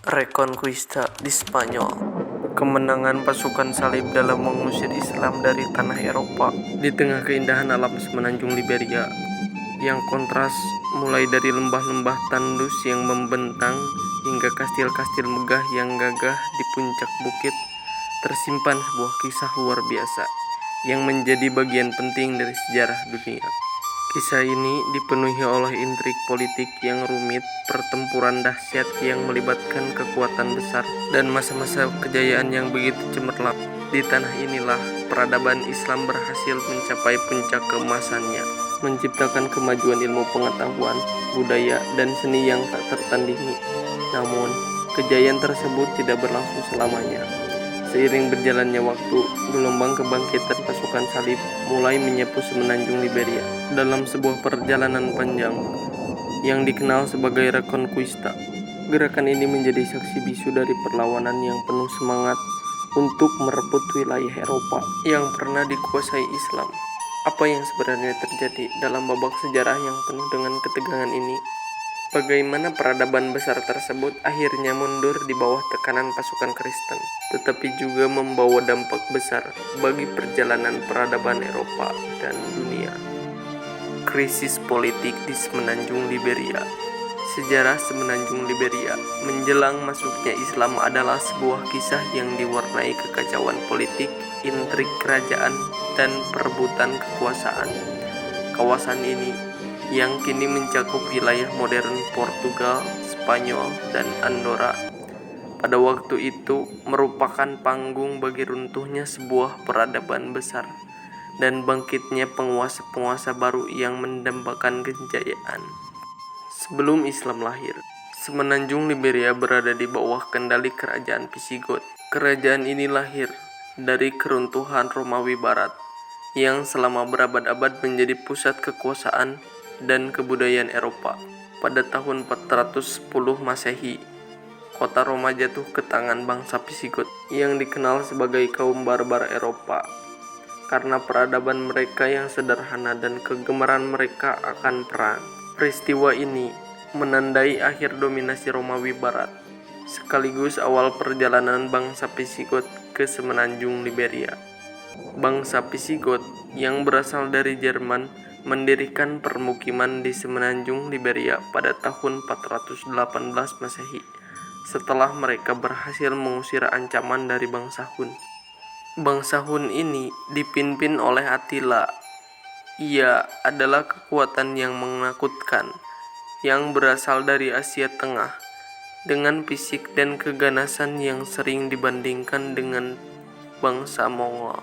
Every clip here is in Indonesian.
Reconquista di Spanyol. Kemenangan pasukan salib dalam mengusir Islam dari tanah Eropa. Di tengah keindahan alam semenanjung Liberia yang kontras, mulai dari lembah-lembah tandus yang membentang hingga kastil-kastil megah yang gagah di puncak bukit, tersimpan sebuah kisah luar biasa yang menjadi bagian penting dari sejarah dunia. Kisah ini dipenuhi oleh intrik politik yang rumit, pertempuran dahsyat yang melibatkan kekuatan besar, dan masa-masa kejayaan yang begitu cemerlang. Di tanah inilah peradaban Islam berhasil mencapai puncak keemasannya, menciptakan kemajuan ilmu pengetahuan, budaya, dan seni yang tak tertandingi. Namun, kejayaan tersebut tidak berlangsung selamanya. Seiring berjalannya waktu, gelombang kebangkitan pasukan salib mulai menyapu semenanjung Liberia. Dalam sebuah perjalanan panjang yang dikenal sebagai Reconquista, gerakan ini menjadi saksi bisu dari perlawanan yang penuh semangat untuk merebut wilayah Eropa yang pernah dikuasai Islam. Apa yang sebenarnya terjadi dalam babak sejarah yang penuh dengan ketegangan ini? Bagaimana peradaban besar tersebut akhirnya mundur di bawah tekanan pasukan Kristen, tetapi juga membawa dampak besar bagi perjalanan peradaban Eropa dan dunia. Krisis politik di semenanjung Liberia. Sejarah semenanjung Liberia menjelang masuknya Islam adalah sebuah kisah yang diwarnai kekacauan politik, intrik kerajaan, dan perebutan kekuasaan. Kawasan ini yang kini mencakup wilayah modern Portugal, Spanyol, dan Andorra, pada waktu itu merupakan panggung bagi runtuhnya sebuah peradaban besar dan bangkitnya penguasa-penguasa baru yang mendambakan kejayaan. Sebelum Islam lahir, semenanjung Liberia berada di bawah kendali kerajaan Visigot. Kerajaan ini lahir dari keruntuhan Romawi Barat yang selama berabad-abad menjadi pusat kekuasaan dan kebudayaan Eropa. Pada tahun 410 Masehi, kota Roma jatuh ke tangan bangsa Visigot yang dikenal sebagai kaum barbar Eropa karena peradaban mereka yang sederhana dan kegemaran mereka akan perang. Peristiwa ini menandai akhir dominasi Romawi Barat, sekaligus awal perjalanan bangsa Visigot ke semenanjung Liberia. Bangsa Visigot yang berasal dari Jerman mendirikan permukiman di semenanjung Liberia pada tahun 418 Masehi setelah mereka berhasil mengusir ancaman dari bangsa Hun. Bangsa Hun ini dipimpin oleh Attila. Ia adalah kekuatan yang menakutkan yang berasal dari Asia Tengah dengan fisik dan keganasan yang sering dibandingkan dengan bangsa Mongol.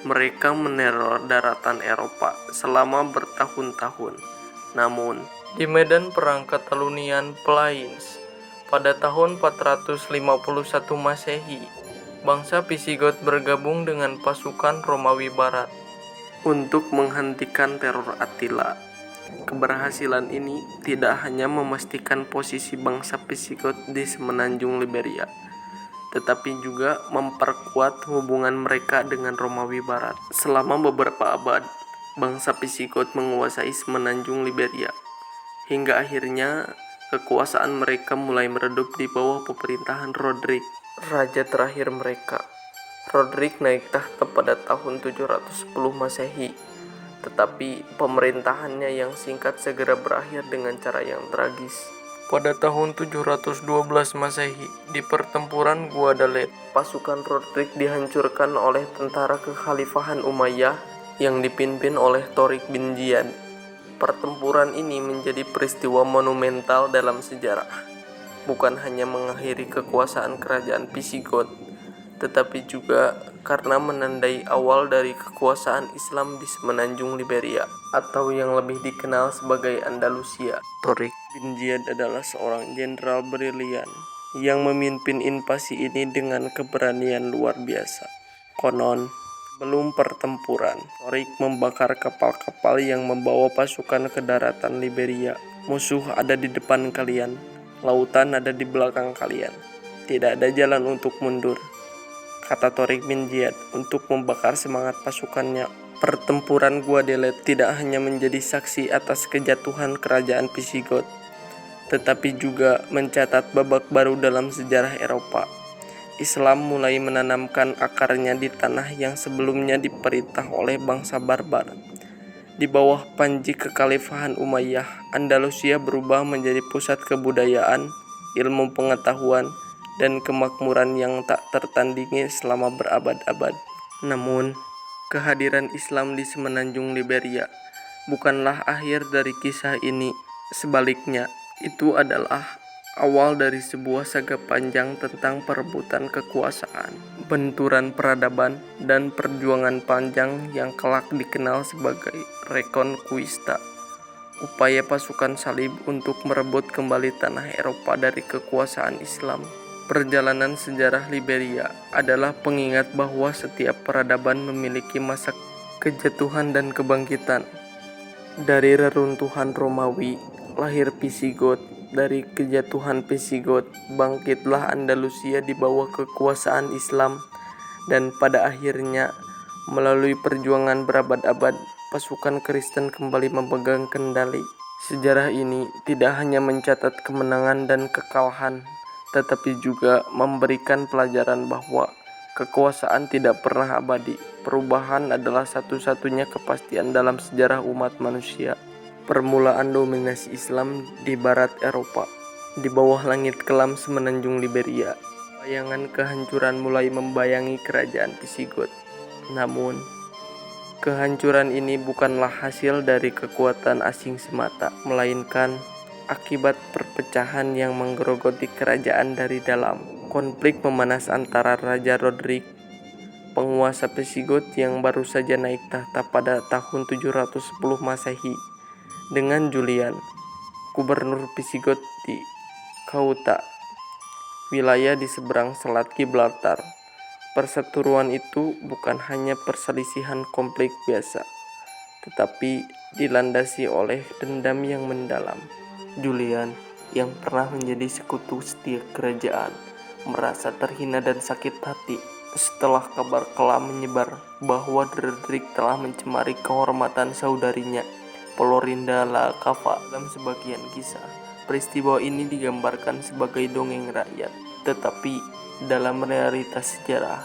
Mereka meneror daratan Eropa selama bertahun-tahun. Namun, di medan perang Catalonian Plains pada tahun 451 Masehi, bangsa Visigot bergabung dengan pasukan Romawi Barat untuk menghentikan teror Attila. Keberhasilan ini tidak hanya memastikan posisi bangsa Visigot di semenanjung Liberia, tetapi juga memperkuat hubungan mereka dengan Romawi Barat. Selama beberapa abad, bangsa Visigot menguasai semenanjung Liberia, hingga akhirnya kekuasaan mereka mulai meredup di bawah pemerintahan Rodrik, raja terakhir mereka. Rodrik naik tahta pada tahun 710 Masehi, tetapi pemerintahannya yang singkat segera berakhir dengan cara yang tragis. Pada tahun 712 Masehi, di pertempuran Guadalete, pasukan Rodrik dihancurkan oleh tentara kekhalifahan Umayyah yang dipimpin oleh Torik bin Ziyad. Pertempuran ini menjadi peristiwa monumental dalam sejarah, bukan hanya mengakhiri kekuasaan kerajaan Visigot, tetapi juga karena menandai awal dari kekuasaan Islam di semenanjung Liberia, atau yang lebih dikenal sebagai Andalusia. Torik bin Ziyad adalah seorang jenderal brilian yang memimpin invasi ini dengan keberanian luar biasa. Konon, belum pertempuran, Torik membakar kapal-kapal yang membawa pasukan ke daratan Liberia. Musuh ada di depan kalian, lautan ada di belakang kalian. Tidak ada jalan untuk mundur, kata Torik bin Ziyad untuk membakar semangat pasukannya. Pertempuran Guadalete tidak hanya menjadi saksi atas kejatuhan kerajaan Visigot, tetapi juga mencatat babak baru dalam sejarah Eropa. Islam mulai menanamkan akarnya di tanah yang sebelumnya diperintah oleh bangsa barbar. Di bawah panji kekhalifahan Umayyah, Andalusia berubah menjadi pusat kebudayaan, ilmu pengetahuan, dan kemakmuran yang tak tertandingi selama berabad-abad. Namun, kehadiran Islam di semenanjung Liberia bukanlah akhir dari kisah ini. Sebaliknya, itu adalah awal dari sebuah saga panjang tentang perebutan kekuasaan, benturan peradaban, dan perjuangan panjang yang kelak dikenal sebagai Reconquista, upaya pasukan salib untuk merebut kembali tanah Eropa dari kekuasaan Islam. Perjalanan sejarah Liberia adalah pengingat bahwa setiap peradaban memiliki masa kejatuhan dan kebangkitan. Dari reruntuhan Romawi, lahir Visigoth. Dari kejatuhan Visigoth, bangkitlah Andalusia di bawah kekuasaan Islam. Dan pada akhirnya, melalui perjuangan berabad-abad, pasukan Kristen kembali memegang kendali. Sejarah ini tidak hanya mencatat kemenangan dan kekalahan, tetapi juga memberikan pelajaran bahwa kekuasaan tidak pernah abadi. Perubahan adalah satu-satunya kepastian dalam sejarah umat manusia. Permulaan dominasi Islam di barat Eropa. Di bawah langit kelam semenanjung Liberia, bayangan kehancuran mulai membayangi kerajaan Visigoth. Namun, kehancuran ini bukanlah hasil dari kekuatan asing semata, melainkan akibat perpecahan yang menggerogoti kerajaan dari dalam. Konflik memanas antara Raja Roderick, penguasa Visigoth yang baru saja naik tahta pada tahun 710 Masehi, dengan Julian, gubernur Visigoth di Ceuta, wilayah di seberang Selat Gibraltar. Perseteruan itu bukan hanya perselisihan konflik biasa, tetapi dilandasi oleh dendam yang mendalam. Julian, yang pernah menjadi sekutu setia kerajaan, merasa terhina dan sakit hati setelah kabar kelam menyebar bahwa Roderick telah mencemari kehormatan saudarinya, Florinda La Cava. Dalam sebagian kisah, peristiwa ini digambarkan sebagai dongeng rakyat, tetapi dalam realitas sejarah,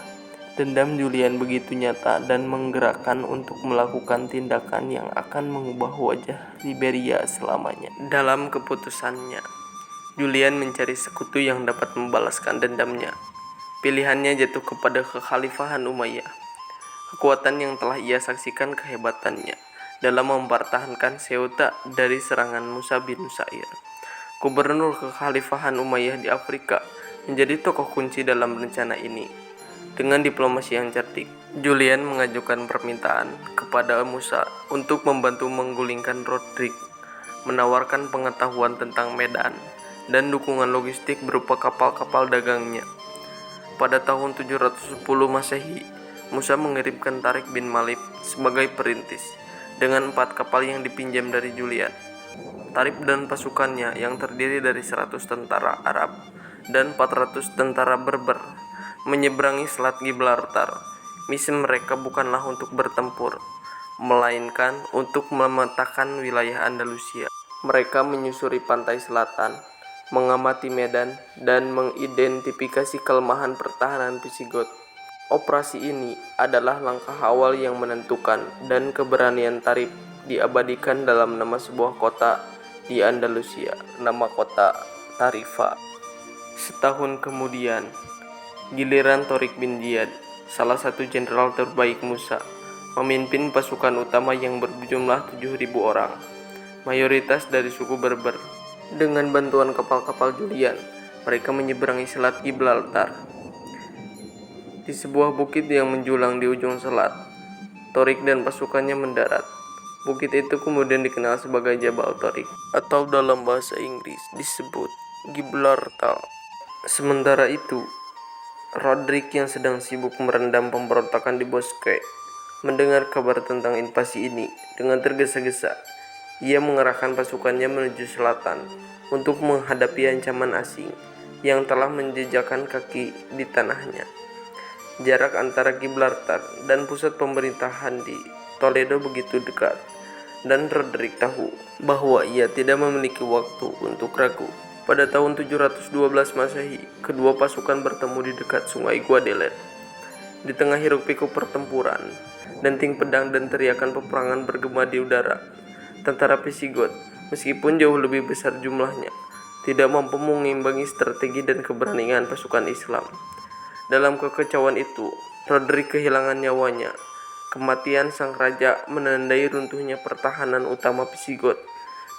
dendam Julian begitu nyata dan menggerakkan untuk melakukan tindakan yang akan mengubah wajah Liberia selamanya. Dalam keputusannya, Julian mencari sekutu yang dapat membalaskan dendamnya. Pilihannya jatuh kepada kekhalifahan Umayyah. Kekuatan yang telah ia saksikan kehebatannya dalam mempertahankan Ceuta dari serangan Musa bin Nusair, gubernur kekhalifahan Umayyah di Afrika, menjadi tokoh kunci dalam rencana ini. Dengan diplomasi yang cerdik, Julian mengajukan permintaan kepada Musa untuk membantu menggulingkan Roderick, menawarkan pengetahuan tentang medan, dan dukungan logistik berupa kapal-kapal dagangnya. Pada tahun 710 Masehi, Musa mengirimkan Tariq bin Malik sebagai perintis dengan 4 kapal yang dipinjam dari Julian. Tariq dan pasukannya yang terdiri dari 100 tentara Arab dan 400 tentara Berber menyeberangi Selat Gibraltar. Misi mereka bukanlah untuk bertempur, melainkan untuk memetakan wilayah Andalusia. Mereka menyusuri pantai selatan, mengamati medan, dan mengidentifikasi kelemahan pertahanan Visigoth. Operasi ini adalah langkah awal yang menentukan, dan keberanian Tariq diabadikan dalam nama sebuah kota di Andalusia, nama kota Tarifa. Setahun kemudian, giliran Tariq bin Ziyad, salah satu jenderal terbaik Musa, memimpin pasukan utama yang berjumlah 7.000 orang, mayoritas dari suku Berber. Dengan bantuan kapal-kapal Julian, mereka menyeberangi Selat Gibraltar. Di sebuah bukit yang menjulang di ujung selat, Tariq dan pasukannya mendarat. Bukit itu kemudian dikenal sebagai Jabal Tariq, atau dalam bahasa Inggris disebut Gibraltar. Sementara itu, Roderick yang sedang sibuk merendam pemberontakan di Bosque mendengar kabar tentang invasi ini. Dengan tergesa-gesa, ia mengerahkan pasukannya menuju selatan untuk menghadapi ancaman asing yang telah menjejakkan kaki di tanahnya. Jarak antara Gibraltar dan pusat pemerintahan di Toledo begitu dekat, dan Roderick tahu bahwa ia tidak memiliki waktu untuk ragu. Pada tahun 712 Masehi, kedua pasukan bertemu di dekat sungai Guadeloupe. Di tengah hiruk-pikuk pertempuran, denting pedang dan teriakan peperangan bergema di udara. Tentara Visigot, meskipun jauh lebih besar jumlahnya, tidak mampu mengimbangi strategi dan keberanian pasukan Islam. Dalam kekacauan itu, Roderick kehilangan nyawanya. Kematian sang raja menandai runtuhnya pertahanan utama Visigot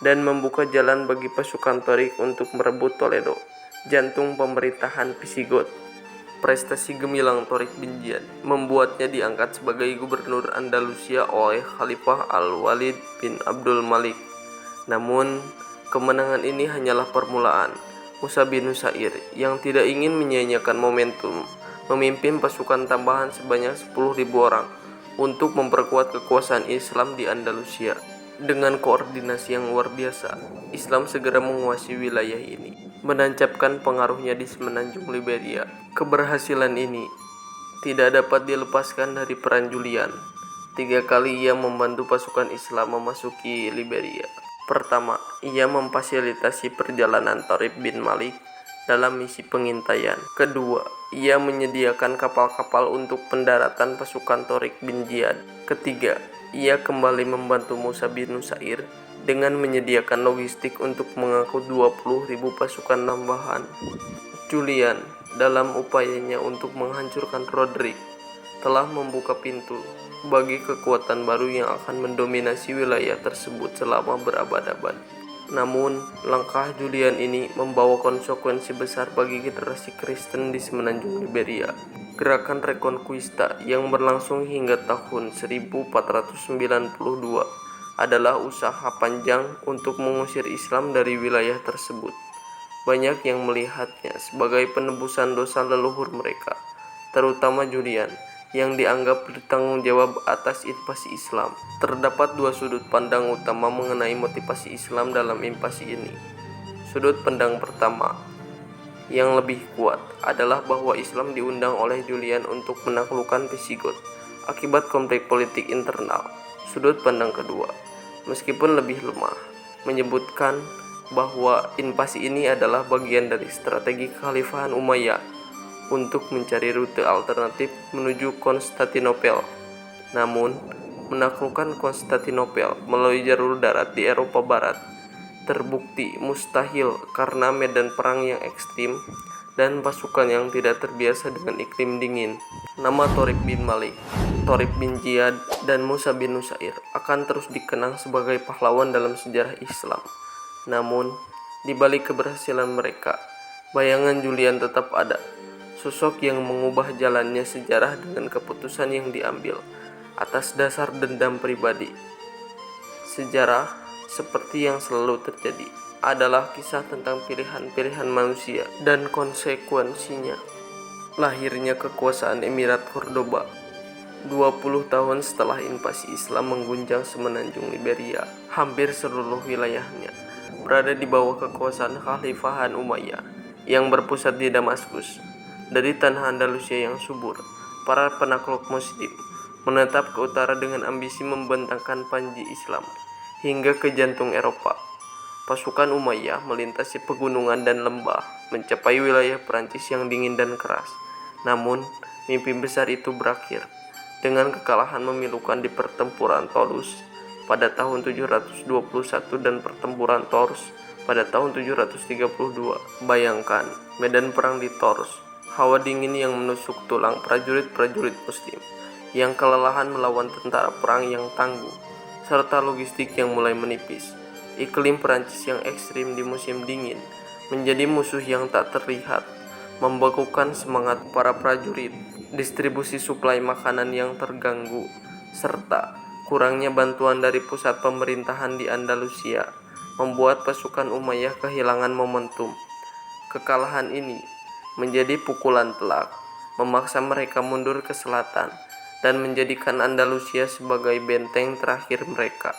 dan membuka jalan bagi pasukan Torik untuk merebut Toledo, jantung pemerintahan Visigot. Prestasi gemilang Torik bin Ziyad membuatnya diangkat sebagai gubernur Andalusia oleh Khalifah Al-Walid bin Abdul Malik. Namun, kemenangan ini hanyalah permulaan. Musa bin Nusair yang tidak ingin menyia-nyiakan momentum memimpin pasukan tambahan sebanyak 10.000 orang untuk memperkuat kekuasaan Islam di Andalusia. Dengan koordinasi yang luar biasa, Islam segera menguasai wilayah ini, menancapkan pengaruhnya di semenanjung Liberia. Keberhasilan ini tidak dapat dilepaskan dari peran Julian. 3 kali ia membantu pasukan Islam memasuki Liberia. Pertama, ia memfasilitasi perjalanan Tariq bin Malik dalam misi pengintaian. Kedua, ia menyediakan kapal-kapal untuk pendaratan pasukan Tariq bin Ziyad. Ketiga, ia kembali membantu Musa bin Nusair dengan menyediakan logistik untuk mengangkut 20.000 pasukan tambahan. Julian, dalam upayanya untuk menghancurkan Roderick, telah membuka pintu bagi kekuatan baru yang akan mendominasi wilayah tersebut selama berabad-abad. Namun, langkah Julian ini membawa konsekuensi besar bagi generasi Kristen di semenanjung Liberia. Gerakan Reconquista yang berlangsung hingga tahun 1492 adalah usaha panjang untuk mengusir Islam dari wilayah tersebut. Banyak yang melihatnya sebagai penebusan dosa leluhur mereka, terutama Julian, yang dianggap bertanggung jawab atas invasi Islam. Terdapat 2 sudut pandang utama mengenai motivasi Islam dalam invasi ini. Sudut pandang pertama, yang lebih kuat, adalah bahwa Islam diundang oleh Julian untuk menaklukkan Visigot akibat konflik politik internal. Sudut pandang kedua, meskipun lebih lemah, menyebutkan bahwa invasi ini adalah bagian dari strategi kekhalifahan Umayyah untuk mencari rute alternatif menuju Konstantinopel. Namun, menaklukkan Konstantinopel melalui jalur darat di Eropa Barat terbukti mustahil karena medan perang yang ekstrim dan pasukan yang tidak terbiasa dengan iklim dingin. Nama Tariq bin Malik, Tariq bin Ziyad, dan Musa bin Nusair akan terus dikenang sebagai pahlawan dalam sejarah Islam. Namun, di balik keberhasilan mereka, bayangan Julian tetap ada. Sosok yang mengubah jalannya sejarah dengan keputusan yang diambil atas dasar dendam pribadi. Sejarah, seperti yang selalu terjadi, adalah kisah tentang pilihan-pilihan manusia dan konsekuensinya. Lahirnya kekuasaan Emirat Cordoba 20 tahun setelah invasi Islam mengguncang semenanjung Liberia, hampir seluruh wilayahnya berada di bawah kekuasaan Khalifah Umayyah yang berpusat di Damaskus. Dari tanah Andalusia yang subur, para penakluk Muslim menetap ke utara dengan ambisi membentangkan panji Islam hingga ke jantung Eropa. Pasukan Umayyah melintasi pegunungan dan lembah, mencapai wilayah Perancis yang dingin dan keras. Namun, mimpi besar itu berakhir dengan kekalahan memilukan di pertempuran Toulouse pada tahun 721 dan pertempuran Tours pada tahun 732. Bayangkan, medan perang di Tours, hawa dingin yang menusuk tulang prajurit-prajurit Muslim yang kelelahan melawan tentara perang yang tangguh, serta logistik yang mulai menipis. Iklim Perancis yang ekstrim di musim dingin menjadi musuh yang tak terlihat, membekukan semangat para prajurit. Distribusi suplai makanan yang terganggu, serta kurangnya bantuan dari pusat pemerintahan di Andalusia membuat pasukan Umayyah kehilangan momentum. Kekalahan ini menjadi pukulan telak, memaksa mereka mundur ke selatan dan menjadikan Andalusia sebagai benteng terakhir mereka.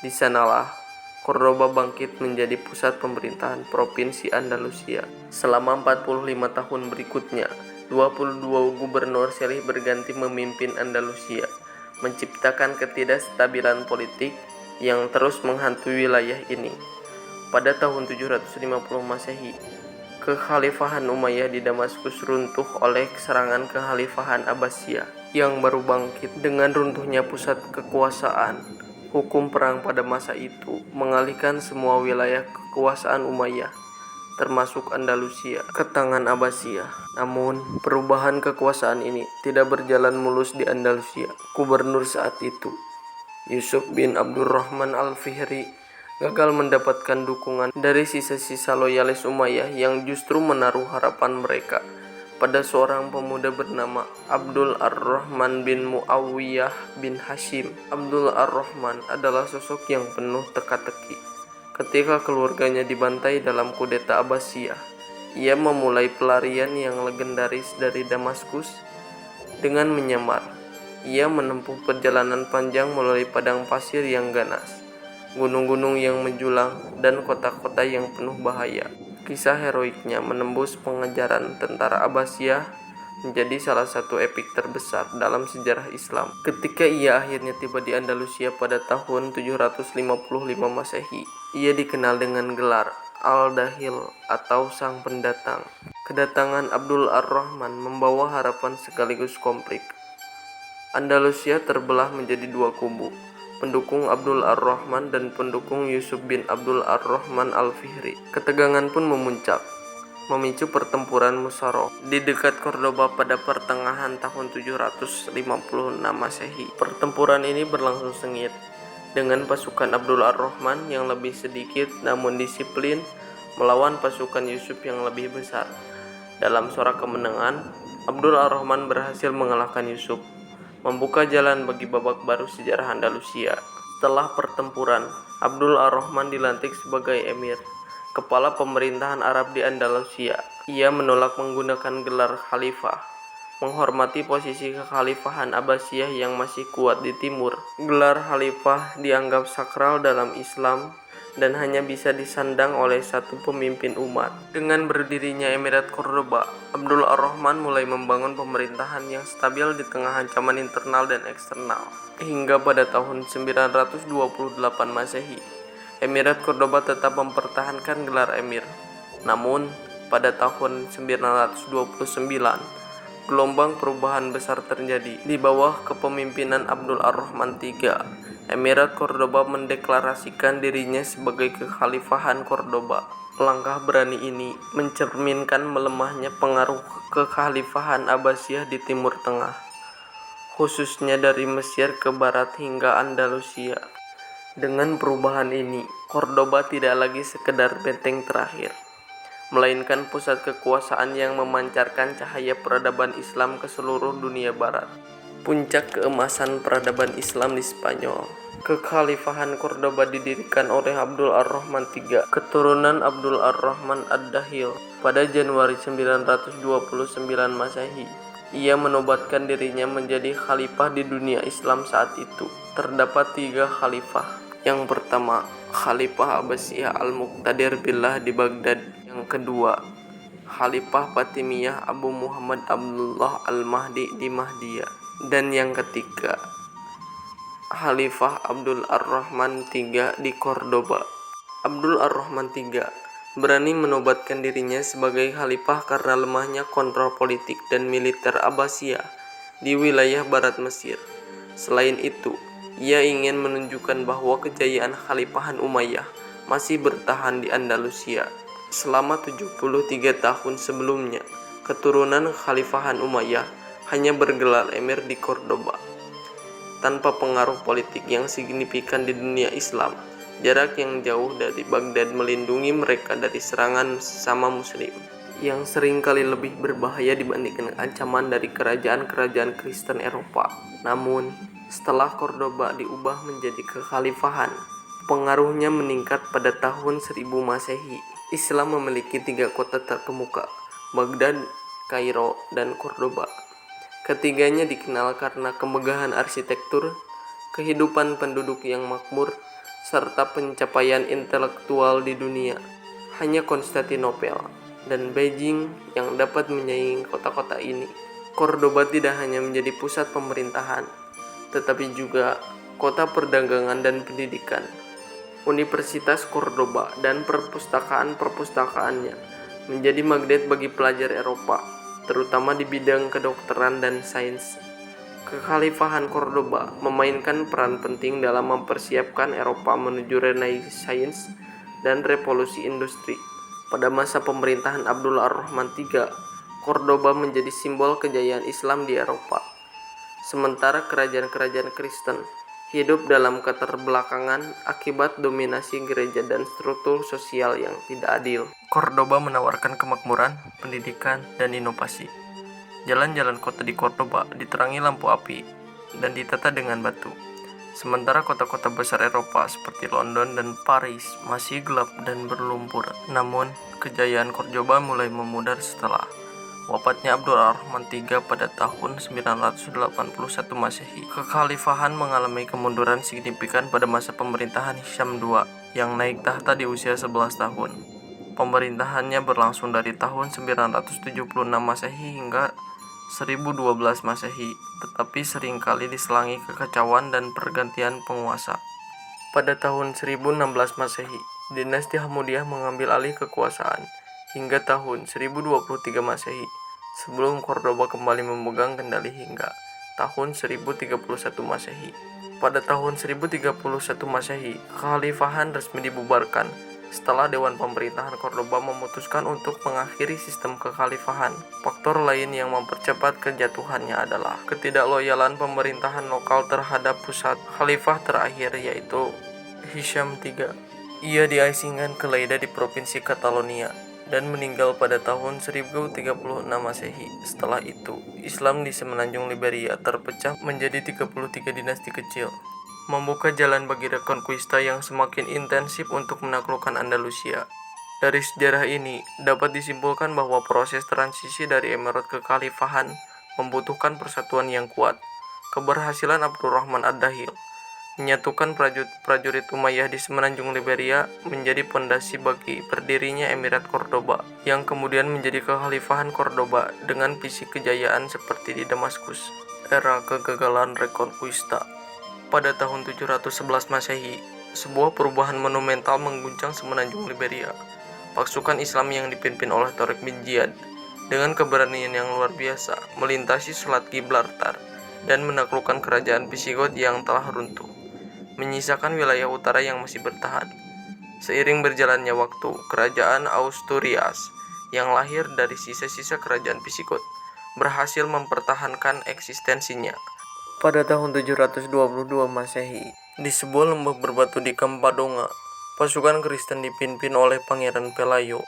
Di sanalah Cordoba bangkit menjadi pusat pemerintahan provinsi Andalusia. Selama 45 tahun berikutnya, 22 gubernur silih berganti memimpin Andalusia, menciptakan ketidakstabilan politik yang terus menghantui wilayah ini. Pada tahun 750 Masehi, kekhalifahan Umayyah di Damaskus runtuh oleh serangan kekhalifahan Abbasiyah yang baru bangkit. Dengan runtuhnya pusat kekuasaan, hukum perang pada masa itu mengalihkan semua wilayah kekuasaan Umayyah, termasuk Andalusia, ke tangan Abbasiyah. Namun, perubahan kekuasaan ini tidak berjalan mulus di Andalusia. Gubernur saat itu, Yusuf bin Abdurrahman al-Fihri, gagal mendapatkan dukungan dari sisa-sisa loyalis Umayyah yang justru menaruh harapan mereka pada seorang pemuda bernama Abdul ar-Rahman bin Muawiyah bin Hashim. Abdul ar-Rahman adalah sosok yang penuh teka-teki. Ketika keluarganya dibantai dalam kudeta Abbasiyah, ia memulai pelarian yang legendaris dari Damaskus dengan menyamar. Ia menempuh perjalanan panjang melalui padang pasir yang ganas, gunung-gunung yang menjulang, dan kota-kota yang penuh bahaya. Kisah heroiknya menembus pengejaran tentara Abbasiyah menjadi salah satu epik terbesar dalam sejarah Islam. Ketika ia akhirnya tiba di Andalusia pada tahun 755 Masehi, ia dikenal dengan gelar Al-Dahil atau Sang Pendatang. Kedatangan Abdul ar-Rahman membawa harapan sekaligus konflik. Andalusia terbelah menjadi dua kubu, pendukung Abdul ar-Rahman dan pendukung Yusuf bin Abdul ar-Rahman al-Fihri. Ketegangan pun memuncak, memicu pertempuran Musharraf di dekat Cordoba pada pertengahan tahun 756 Masehi. Pertempuran ini berlangsung sengit, dengan pasukan Abdul ar-Rahman yang lebih sedikit namun disiplin melawan pasukan Yusuf yang lebih besar. Dalam sorak kemenangan, Abdul ar-Rahman berhasil mengalahkan Yusuf, membuka jalan bagi babak baru sejarah Andalusia. Setelah pertempuran, Abdul ar-Rahman dilantik sebagai emir, kepala pemerintahan Arab di Andalusia. Ia menolak menggunakan gelar khalifah, menghormati posisi kekhalifahan Abbasiyah yang masih kuat di timur. Gelar khalifah dianggap sakral dalam Islam dan hanya bisa disandang oleh satu pemimpin umat. Dengan berdirinya Emirat Cordoba, Abdul ar-Rahman mulai membangun pemerintahan yang stabil di tengah ancaman internal dan eksternal. Hingga pada tahun 928 Masehi, Emirat Cordoba tetap mempertahankan gelar emir. Namun, pada tahun 929, gelombang perubahan besar terjadi. Di bawah kepemimpinan Abdul ar-Rahman III, Emirat Cordoba mendeklarasikan dirinya sebagai kekhalifahan Cordoba. Langkah berani ini mencerminkan melemahnya pengaruh kekhalifahan Abbasiyah di Timur Tengah, khususnya dari Mesir ke barat hingga Andalusia. Dengan perubahan ini, Cordoba tidak lagi sekedar benteng terakhir, melainkan pusat kekuasaan yang memancarkan cahaya peradaban Islam ke seluruh dunia barat. Puncak keemasan peradaban Islam di Spanyol. Kekhalifahan Cordoba didirikan oleh Abdul ar-Rahman III, keturunan Abdul ar-Rahman ad-Dahil, pada Januari 929 Masehi. Ia menobatkan dirinya menjadi khalifah di dunia Islam saat itu. Terdapat 3 khalifah. Yang pertama, Khalifah Abbasiyah al-Muqtadir Billah di Baghdad. Yang kedua, Khalifah Fatimiyah Abu Muhammad Abdullah al-Mahdi di Mahdiyah. Dan yang ketiga, Khalifah Abdul ar-Rahman III di Cordoba. Abdul ar-Rahman III berani menobatkan dirinya sebagai khalifah karena lemahnya kontrol politik dan militer Abbasiyah di wilayah barat Mesir. Selain itu, ia ingin menunjukkan bahwa kejayaan Khalifahan Umayyah masih bertahan di Andalusia. Selama 73 tahun sebelumnya, keturunan Khalifahan Umayyah hanya bergelar emir di Cordoba. Tanpa pengaruh politik yang signifikan di dunia Islam, jarak yang jauh dari Baghdad melindungi mereka dari serangan sesama muslim, yang seringkali lebih berbahaya dibandingkan ancaman dari kerajaan-kerajaan Kristen Eropa. Namun, setelah Cordoba diubah menjadi kekhalifahan, pengaruhnya meningkat pada tahun 1000 Masehi. Islam memiliki 3 kota terkemuka, Baghdad, Kairo, dan Cordoba. Ketiganya dikenal karena kemegahan arsitektur, kehidupan penduduk yang makmur, serta pencapaian intelektual di dunia. Hanya Konstantinopel dan Beijing yang dapat menyaingi kota-kota ini. Cordoba tidak hanya menjadi pusat pemerintahan, tetapi juga kota perdagangan dan pendidikan. Universitas Cordoba dan perpustakaan-perpustakaannya menjadi magnet bagi pelajar Eropa, terutama di bidang kedokteran dan sains. Kekhalifahan Cordoba memainkan peran penting dalam mempersiapkan Eropa menuju Renaissance dan revolusi industri. Pada masa pemerintahan Abdullah Ar-Rahman III, Cordoba menjadi simbol kejayaan Islam di Eropa. Sementara kerajaan-kerajaan Kristen hidup dalam keterbelakangan akibat dominasi gereja dan struktur sosial yang tidak adil. Cordoba menawarkan kemakmuran, pendidikan, dan inovasi. Jalan-jalan kota di Cordoba diterangi lampu api dan ditata dengan batu. Sementara kota-kota besar Eropa seperti London dan Paris masih gelap dan berlumpur. Namun, kejayaan Cordoba mulai memudar setelah wafatnya Abdullah Ar-Rahman III pada tahun 981 Masehi. Kekhalifahan mengalami kemunduran signifikan pada masa pemerintahan Hisham II yang naik tahta di usia 11 tahun. Pemerintahannya berlangsung dari tahun 976 Masehi hingga 1012 Masehi, tetapi seringkali diselangi kekacauan dan pergantian penguasa. Pada tahun 1016 Masehi, dinasti Hamudiyah mengambil alih kekuasaan hingga tahun 1023 Masehi, sebelum Cordoba kembali memegang kendali hingga tahun 1031 Masehi. Pada tahun 1031 Masehi, kekhalifahan resmi dibubarkan setelah Dewan Pemerintahan Cordoba memutuskan untuk mengakhiri sistem kekhalifahan. Faktor lain yang mempercepat kejatuhannya adalah ketidakloyalan pemerintahan lokal terhadap pusat. Khalifah terakhir yaitu Hisham III. Ia diasingkan ke Lleida di Provinsi Catalonia dan meninggal pada tahun 1036 Masehi. Setelah itu, Islam di semenanjung Liberia terpecah menjadi 33 dinasti kecil, membuka jalan bagi reconquista yang semakin intensif untuk menaklukkan Andalusia. Dari sejarah ini, dapat disimpulkan bahwa proses transisi dari emirat ke kekhalifahan membutuhkan persatuan yang kuat. Keberhasilan Abdurrahman Ad-Dahil menyatukan prajurit Umayyah di semenanjung Liberia menjadi pondasi bagi berdirinya Emirat Cordoba, yang kemudian menjadi kekhalifahan Cordoba dengan visi kejayaan seperti di Damaskus. Era kegagalan reconquista. Pada tahun 711 Masehi, sebuah perubahan monumental mengguncang semenanjung Liberia. Pasukan Islam yang dipimpin oleh Tariq bin Ziyad dengan keberanian yang luar biasa melintasi Selat Gibraltar dan menaklukkan kerajaan Visigoth yang telah runtuh, menyisakan wilayah utara yang masih bertahan. Seiring berjalannya waktu, kerajaan Asturias yang lahir dari sisa-sisa kerajaan Visigoth berhasil mempertahankan eksistensinya. Pada tahun 722 Masehi, di sebuah lembah berbatu di Campadonga, pasukan Kristen dipimpin oleh Pangeran Pelayo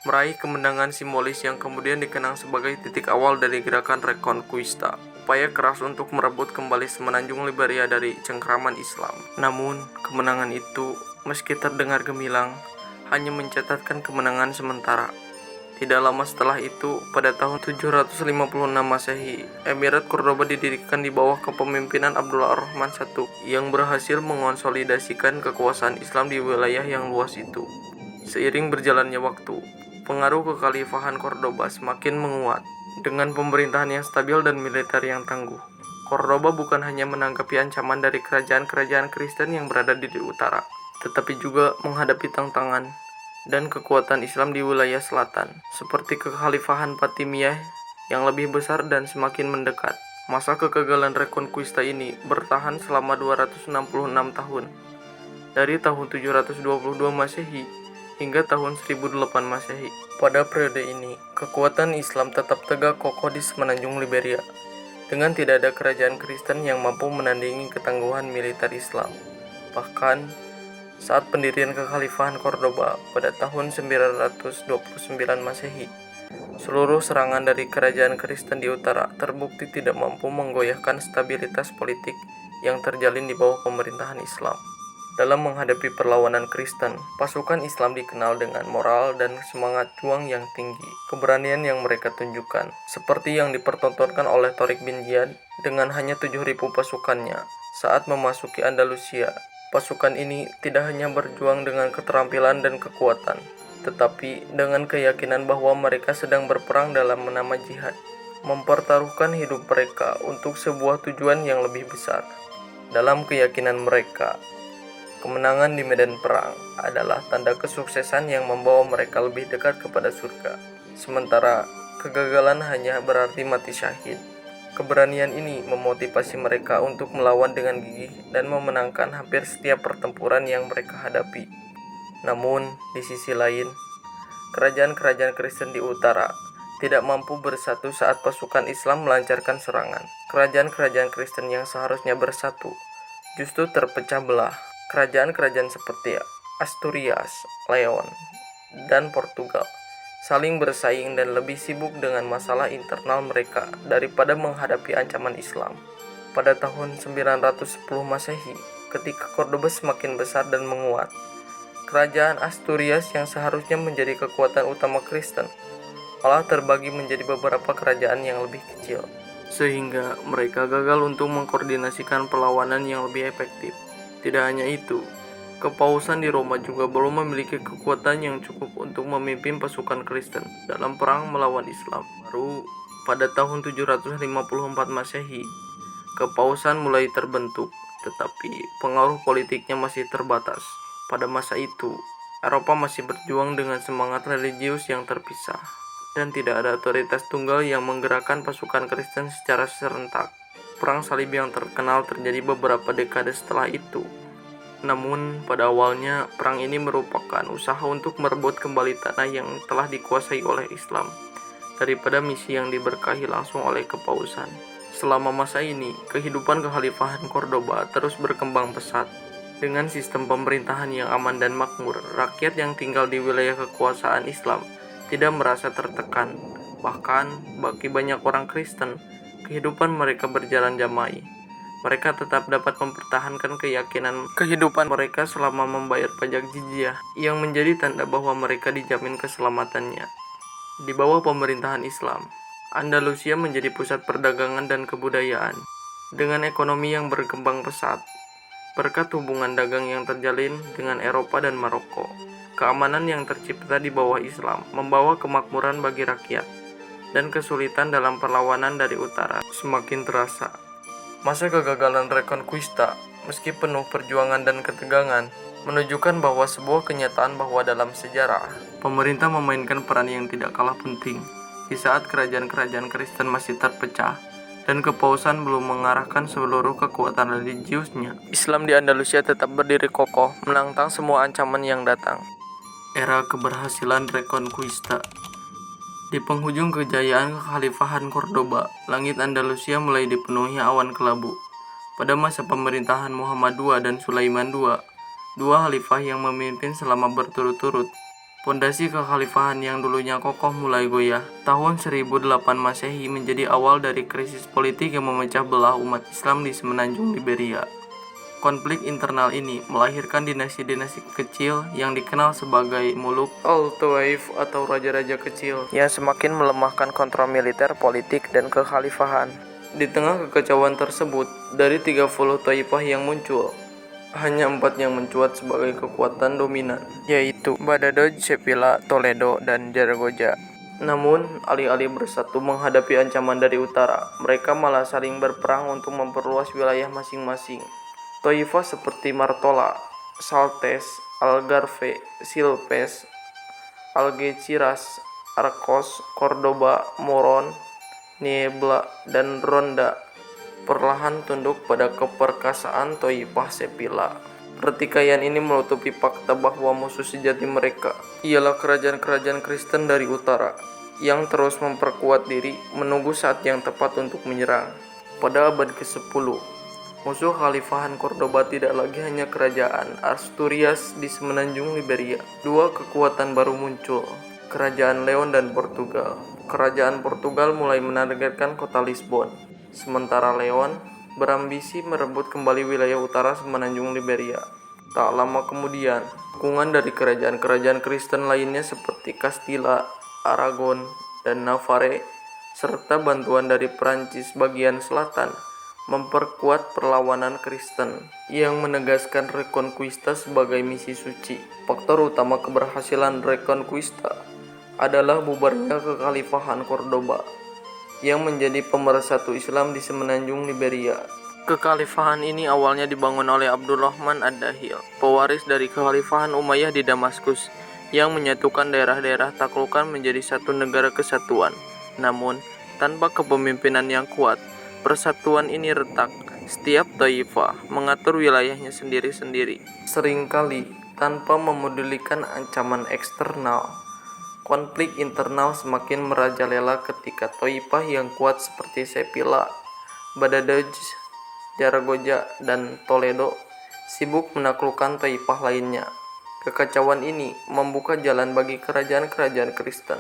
meraih kemenangan simbolis yang kemudian dikenang sebagai titik awal dari gerakan Reconquista, upaya keras untuk merebut kembali semenanjung Liberia dari cengkraman Islam. Namun, kemenangan itu, meski terdengar gemilang, hanya mencatatkan kemenangan sementara. Tidak lama setelah itu, pada tahun 756 Masehi, Emirat Cordoba didirikan di bawah kepemimpinan Abdullah Ar-Rahman I yang berhasil mengonsolidasikan kekuasaan Islam di wilayah yang luas itu. Seiring berjalannya waktu, pengaruh kekhalifahan Cordoba semakin menguat. Dengan pemerintahan yang stabil dan militer yang tangguh, Cordoba bukan hanya menanggapi ancaman dari kerajaan-kerajaan Kristen yang berada di utara, tetapi juga menghadapi tantangan dan kekuatan Islam di wilayah selatan, seperti kekhalifahan Fatimiyah yang lebih besar dan semakin mendekat. Masa kegagalan Reconquista ini bertahan selama 266 tahun, dari tahun 722 Masehi hingga tahun 1008 Masehi. Pada periode ini, kekuatan Islam tetap tegak kokoh di semenanjung Liberia, dengan tidak ada kerajaan Kristen yang mampu menandingi ketangguhan militer Islam. Bahkan, saat pendirian kekhalifahan Cordoba pada tahun 929 Masehi, seluruh serangan dari kerajaan Kristen di utara terbukti tidak mampu menggoyahkan stabilitas politik yang terjalin di bawah pemerintahan Islam. Dalam menghadapi perlawanan Kristen, pasukan Islam dikenal dengan moral dan semangat juang yang tinggi. Keberanian yang mereka tunjukkan, seperti yang dipertontonkan oleh Tariq bin Ziyad dengan hanya 7.000 pasukannya saat memasuki Andalusia. Pasukan ini tidak hanya berjuang dengan keterampilan dan kekuatan, tetapi dengan keyakinan bahwa mereka sedang berperang dalam nama jihad, mempertaruhkan hidup mereka untuk sebuah tujuan yang lebih besar. Dalam keyakinan mereka, kemenangan di medan perang adalah tanda kesuksesan yang membawa mereka lebih dekat kepada surga. Sementara kegagalan hanya berarti mati syahid. Keberanian ini memotivasi mereka untuk melawan dengan gigih dan memenangkan hampir setiap pertempuran yang mereka hadapi. Namun, di sisi lain, kerajaan-kerajaan Kristen di utara tidak mampu bersatu saat pasukan Islam melancarkan serangan. Kerajaan-kerajaan Kristen yang seharusnya bersatu justru terpecah belah. Kerajaan-kerajaan seperti Asturias, Leon, dan Portugal saling bersaing dan lebih sibuk dengan masalah internal mereka daripada menghadapi ancaman Islam. Pada tahun 910 Masehi, ketika Cordoba semakin besar dan menguat, kerajaan Asturias yang seharusnya menjadi kekuatan utama Kristen malah terbagi menjadi beberapa kerajaan yang lebih kecil, sehingga mereka gagal untuk mengkoordinasikan perlawanan yang lebih efektif. Tidak hanya itu, Kepausan di Roma juga belum memiliki kekuatan yang cukup untuk memimpin pasukan Kristen dalam perang melawan Islam. Baru pada tahun 754 Masehi, Kepausan mulai terbentuk, tetapi pengaruh politiknya masih terbatas. Pada masa itu, Eropa masih berjuang dengan semangat religius yang terpisah, dan tidak ada otoritas tunggal yang menggerakkan pasukan Kristen secara serentak. Perang salib yang terkenal terjadi beberapa dekade setelah itu. Namun, pada awalnya, perang ini merupakan usaha untuk merebut kembali tanah yang telah dikuasai oleh Islam, daripada misi yang diberkahi langsung oleh Kepausan. Selama masa ini, kehidupan kekhalifahan Cordoba terus berkembang pesat. Dengan sistem pemerintahan yang aman dan makmur, rakyat yang tinggal di wilayah kekuasaan Islam tidak merasa tertekan. Bahkan, bagi banyak orang Kristen, kehidupan mereka berjalan damai. Mereka tetap dapat mempertahankan kehidupan mereka selama membayar pajak jizyah, yang menjadi tanda bahwa mereka dijamin keselamatannya. Di bawah pemerintahan Islam, Andalusia menjadi pusat perdagangan dan kebudayaan, dengan ekonomi yang berkembang pesat. Berkat hubungan dagang yang terjalin dengan Eropa dan Maroko, keamanan yang tercipta di bawah Islam membawa kemakmuran bagi rakyat, dan kesulitan dalam perlawanan dari utara semakin terasa. Masa kegagalan Reconquista, meski penuh perjuangan dan ketegangan, menunjukkan bahwa sebuah kenyataan bahwa dalam sejarah, pemerintah memainkan peran yang tidak kalah penting. Di saat kerajaan-kerajaan Kristen masih terpecah, dan Kepausan belum mengarahkan seluruh kekuatan religiusnya, Islam di Andalusia tetap berdiri kokoh, menantang semua ancaman yang datang. Era keberhasilan Reconquista. Di penghujung kejayaan kekhalifahan Cordoba, langit Andalusia mulai dipenuhi awan kelabu. Pada masa pemerintahan Muhammad II dan Sulaiman II, dua khalifah yang memimpin selama berturut-turut, pondasi kekhalifahan yang dulunya kokoh mulai goyah. Tahun 1008 Masehi menjadi awal dari krisis politik yang memecah belah umat Islam di semenanjung Liberia. Konflik internal ini melahirkan dinasti-dinasti kecil yang dikenal sebagai Muluk al-Tawaif atau raja-raja kecil, yang semakin melemahkan kontrol militer, politik, dan kekhalifahan. Di tengah kekacauan tersebut, dari 30 taifah yang muncul, hanya 4 yang mencuat sebagai kekuatan dominan, yaitu Badadoj, Sevilla, Toledo, dan Zaragoza. Namun, alih-alih bersatu menghadapi ancaman dari utara, mereka malah saling berperang untuk memperluas wilayah masing-masing. Taifah seperti Martola, Saltes, Algarve, Silpes, Algeciras, Arcos, Cordoba, Moron, Niebla, dan Ronda perlahan tunduk pada keperkasaan Taifah Sevilla. Pertikaian ini menutupi fakta bahwa musuh sejati mereka ialah kerajaan-kerajaan Kristen dari utara yang terus memperkuat diri menunggu saat yang tepat untuk menyerang. Pada abad ke-10, musuh Khalifahan Cordoba tidak lagi hanya kerajaan Asturias di semenanjung Liberia. Dua kekuatan baru muncul, kerajaan Leon dan Portugal. Kerajaan Portugal mulai menargetkan kota Lisbon, sementara Leon berambisi merebut kembali wilayah utara semenanjung Liberia. Tak lama kemudian, dukungan dari kerajaan-kerajaan Kristen lainnya seperti Castilla, Aragon, dan Navarre, serta bantuan dari Prancis bagian selatan memperkuat perlawanan Kristen yang menegaskan Reconquista sebagai misi suci. Faktor utama keberhasilan Reconquista adalah bubarnya kekhalifahan Cordoba yang menjadi pemersatu Islam di semenanjung Liberia. Kekhalifahan ini awalnya dibangun oleh Abdurrahman ad-Dakhil, pewaris dari Kekhalifahan Umayyah di Damaskus, yang menyatukan daerah-daerah taklukan menjadi satu negara kesatuan. Namun, tanpa kepemimpinan yang kuat, persatuan ini retak. Setiap taifah mengatur wilayahnya sendiri-sendiri, seringkali tanpa memedulikan ancaman eksternal. Konflik internal semakin merajalela ketika taifah yang kuat seperti Sepila, Badadaj, Zaragoza, dan Toledo sibuk menaklukkan taifah lainnya. Kekacauan ini membuka jalan bagi kerajaan-kerajaan Kristen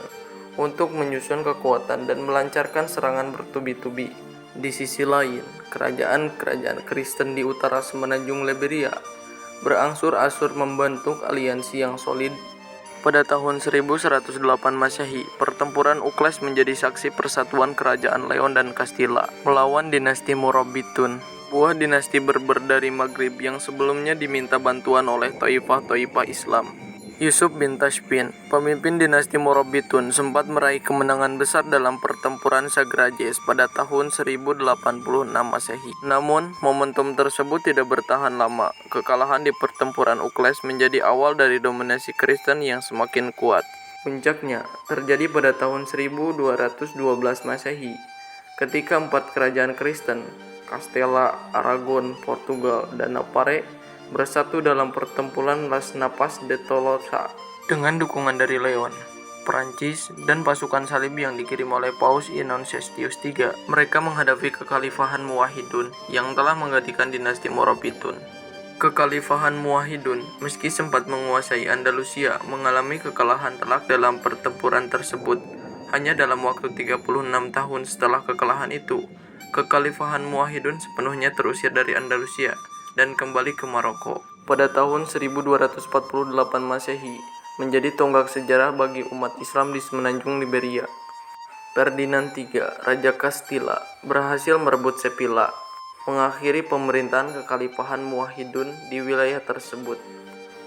untuk menyusun kekuatan dan melancarkan serangan bertubi-tubi. Di sisi lain, kerajaan-kerajaan Kristen di utara semenanjung Liberia berangsur-angsur membentuk aliansi yang solid. Pada tahun 1108 Masehi, pertempuran Ukles menjadi saksi persatuan kerajaan Leon dan Castilla melawan dinasti Morabitun, buah dinasti Berber dari Maghrib yang sebelumnya diminta bantuan oleh taifah-taifah Islam. Yusuf bin Tashfin, pemimpin dinasti Morabitun, sempat meraih kemenangan besar dalam pertempuran Sagrajes pada tahun 1086 Masehi. Namun, momentum tersebut tidak bertahan lama. Kekalahan di pertempuran Ukles menjadi awal dari dominasi Kristen yang semakin kuat. Puncaknya terjadi pada tahun 1212 Masehi, ketika 4 kerajaan Kristen, Castella, Aragon, Portugal, dan Navarre, bersatu dalam pertempuran Las Napas de Tolosa. Dengan dukungan dari Leon, Prancis, dan pasukan salib yang dikirim oleh Paus Innocentius III, mereka menghadapi kekhalifahan Muwahhidun yang telah menggantikan dinasti Morabitun. Kekhalifahan Muwahhidun, meski sempat menguasai Andalusia, mengalami kekalahan telak dalam pertempuran tersebut. Hanya dalam waktu 36 tahun setelah kekalahan itu, kekhalifahan Muwahhidun sepenuhnya terusir dari Andalusia dan kembali ke Maroko. Pada tahun 1248 Masehi, menjadi tonggak sejarah bagi umat Islam di semenanjung Liberia. Ferdinand III, Raja Castilla, berhasil merebut Sepila, mengakhiri pemerintahan kekhalifahan Muwahhidun di wilayah tersebut.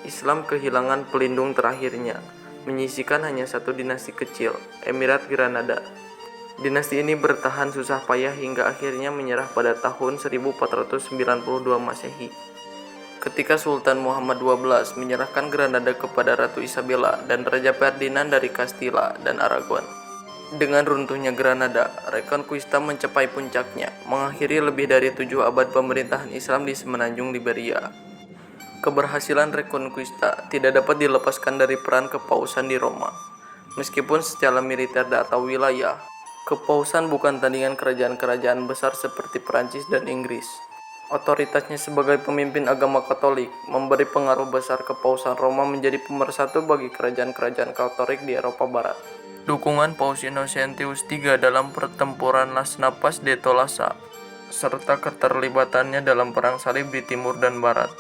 Islam kehilangan pelindung terakhirnya, menyisihkan hanya satu dinasti kecil, Emirat Granada. Dinasti ini bertahan susah payah hingga akhirnya menyerah pada tahun 1492 Masehi. Ketika Sultan Muhammad XII menyerahkan Granada kepada Ratu Isabella dan Raja Ferdinand dari Castilla dan Aragon. Dengan runtuhnya Granada, Reconquista mencapai puncaknya, mengakhiri lebih dari 7 abad pemerintahan Islam di semenanjung Liberia. Keberhasilan Reconquista tidak dapat dilepaskan dari peran kepausan di Roma. Meskipun secara militer atau wilayah, kepausan bukan tandingan kerajaan-kerajaan besar seperti Perancis dan Inggris. Otoritasnya sebagai pemimpin agama Katolik memberi pengaruh besar kepausan Roma menjadi pemersatu bagi kerajaan-kerajaan Katolik di Eropa Barat. Dukungan Paus Innocentius III dalam pertempuran Las Napas de Tolosa, serta keterlibatannya dalam perang salib di timur dan barat,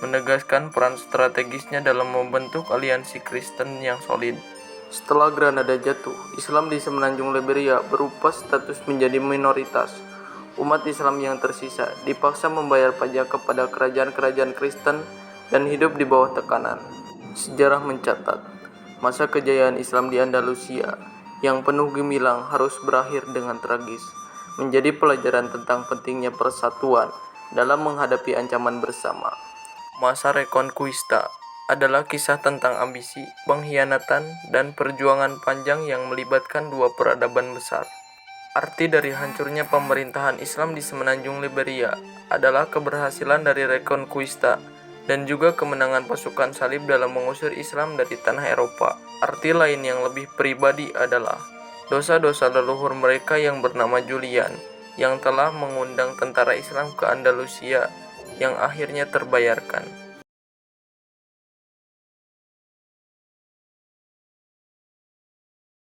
menegaskan peran strategisnya dalam membentuk aliansi Kristen yang solid. Setelah Granada jatuh, Islam di semenanjung Liberia berubah status menjadi minoritas. Umat Islam yang tersisa dipaksa membayar pajak kepada kerajaan-kerajaan Kristen dan hidup di bawah tekanan. Sejarah mencatat, masa kejayaan Islam di Andalusia yang penuh gemilang harus berakhir dengan tragis, menjadi pelajaran tentang pentingnya persatuan dalam menghadapi ancaman bersama. Masa Reconquista adalah kisah tentang ambisi, pengkhianatan, dan perjuangan panjang yang melibatkan dua peradaban besar. Arti dari hancurnya pemerintahan Islam di semenanjung Liberia adalah keberhasilan dari Reconquista dan juga kemenangan pasukan salib dalam mengusir Islam dari tanah Eropa. Arti lain yang lebih pribadi adalah dosa-dosa leluhur mereka yang bernama Julian, yang telah mengundang tentara Islam ke Andalusia yang akhirnya terbayarkan.